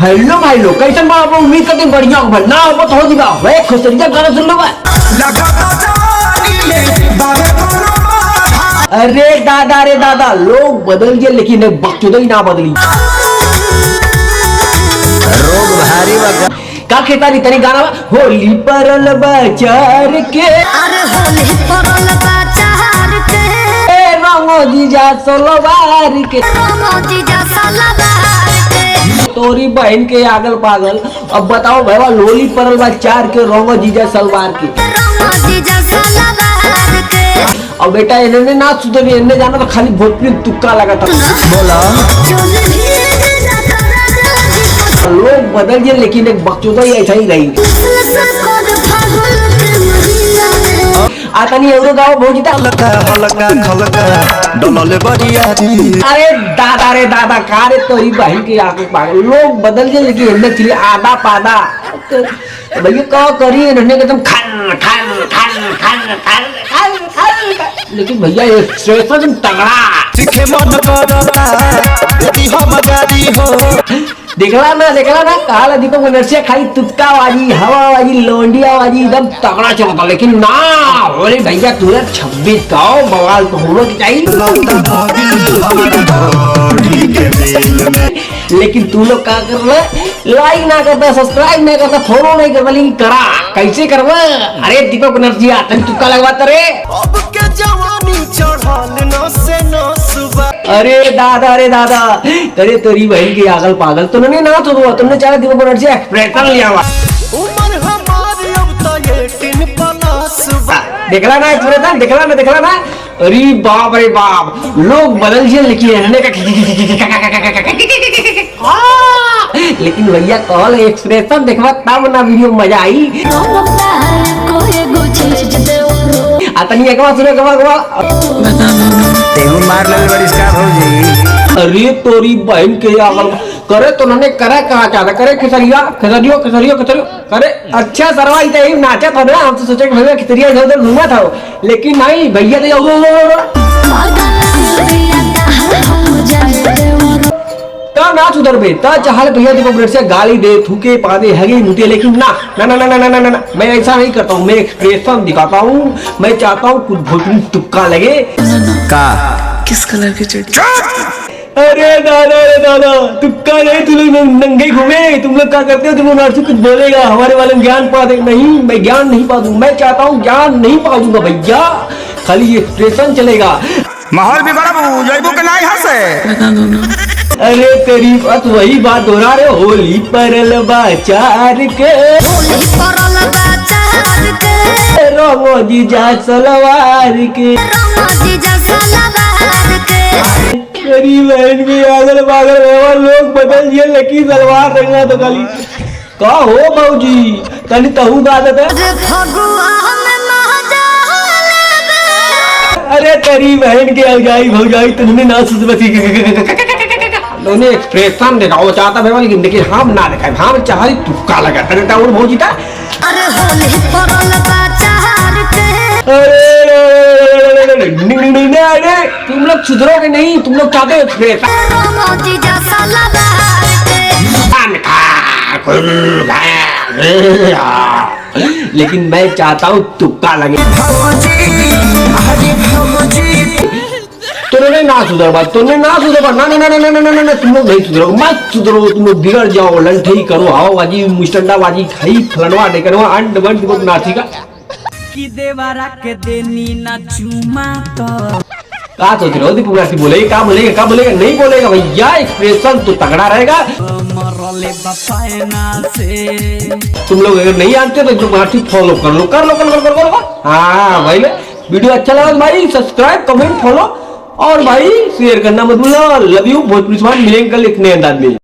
Hello भाई लोग, कैसन बा? आप उम्मीद करते हैं बढ़िया होगा ना। हो तो हो जीवा वे खुशरिया गाना सुन लो। अरे दादा लोग बदल गए लेकिन बकचोदा ही ना बदली। रोग भारी बा का खेतारी तनी गाना होली परल बचार के। अरे होली परल बचार के रंगो जीजा सलवार के। रंगो जीजा सलवार के तोरी बहन के आगल पागल। अब बताओ भैया लोली परल बचार के रंगो जीजा सलवार के। रंगो जीजा सलवार के अब बेटा इन्होंने ना सुधरी, इन्हें जाना तो खाली भोजपुरी तुक्का लगा था। बोला लोग बदल गए लेकिन एक बकचोदा ही ऐसा ही रही। आता नहीं एवढं गाव भोजिता अरे दादा का रे तोरी बहन के आगे पागल। लोग बदल गए लेकिन इन्हें चलिए आधा पादा भैया क्या करिए इन्होंने एकदम खन खन खन खन खन लेकिन भैया ये स्टेशन तगड़ा देखला ना काला दीपक बनर्सिया खाली तुक्का वाली हवा वाली लोंडिया वाली एकदम तगड़ा चलता। लेकिन ना बोले भैया तुझे 26 का बवाल तो होना चाहिए। लेकिन तू लोग क्या कर रहे? लाइक ना करता, सब्सक्राइब नहीं करता, फॉलो नहीं करता, लेकिन करा कैसे करवा? अरे दीपक बनर्सिया तन तुक्का लगवाता रे। अरे दादा करे तोरी बहन की आगल पागल। तुमने ना तो तुमने चाहे दीपक बनर्सिया एक्सप्रेशन लिया हुआ। देखला ना एक्सप्रेशन, देखला ना। अरे बाप लोग बदल गए लेकिन रहने का लेकिन भैया कॉल एक्सप्रेशन देखवा तब ना वीडियो मजा आई। आतनी एक बार सुनो मार लगे बड़ी स्टार हो जी। अरे तोरी बहन के आगल करे तो उन्होंने करे कहा चाहता करे खिसरियो करे। अच्छा सरवा ही नाचा था ना। हम तो सोचे कि भैया खिसरिया इधर घूमा था लेकिन नहीं भैया तो ना सुधर बे तो चाहे भैया दीपक से गाली दे थूके पादे हगे मुझे। लेकिन ना मैं ऐसा नहीं करता हूँ। मैं एक्सप्रेशन दिखाता हूँ। मैं चाहता हूँ कुछ भोजपुरी तुक्का लगे का किस कलर की चड्डी। अरे दादा तुक्का नहीं, तुम लोग नंगे घूमे। तुम लोग क्या करते हो? तुम लोग कुछ बोलेगा हमारे वाले में ज्ञान पा दे। नहीं मैं ज्ञान नहीं पा दूँ। मैं चाहता हूँ ज्ञान नहीं पा दूंगा भैया, खाली एक्सप्रेशन चलेगा। माहौल भी बड़ा जैबू के नहीं हंसे। अरे तेरी बात वही बात दोहरा रहे। होली परल बचार के रंगो जीजा सलवार के। तेरी बहन की आगल पागल लोग बदल दिए लेकिन सलवार रंगना तो खाली का हो बाबूजी तनी तहु गा देते। अरे तेरी बहन के भौजाई तुमने ना सुधरती दोनों एक्सप्रेशन दिखाओ चाहता भैया लेकिन देखिए हम ना दिखाए। हम चाहे तुक्का लगाता रहता और भौजीता। अरे होली परल बचार के अरे तुम लोग सुधरोगे नहीं। तुम लोग चाहते हो लेकिन मैं चाहता हूँ तुक्का लगे। तुमने ना सुधर बात, तुमने ना सुधर ना तुम लोग नहीं सुधरो। मत सुधरो, तुम लोग बिगड़ जाओ, लंठई करो, हवाबाजी मुस्टंडाबाजी खाई फलनवा नहीं करो अंड बंड को नाची का कि देवारा के देनी ना चुमा तो का सोच रहे हो? दीपक बनर्सिया बोलेगा नहीं बोलेगा भैया। एक्सप्रेशन तो तगड़ा रहेगा। मरले बपायना से तुम लोग अगर नहीं जानते तो दीपक बनर्सिया फॉलो कर लो। हाँ भाई वीडियो अच्छा लगा भाई सब्सक्राइब कमेंट फॉलो और भाई शेयर करना मत भूलो। लव यू भोजपुरी मिलेंगे कल एक नए अंदाज में।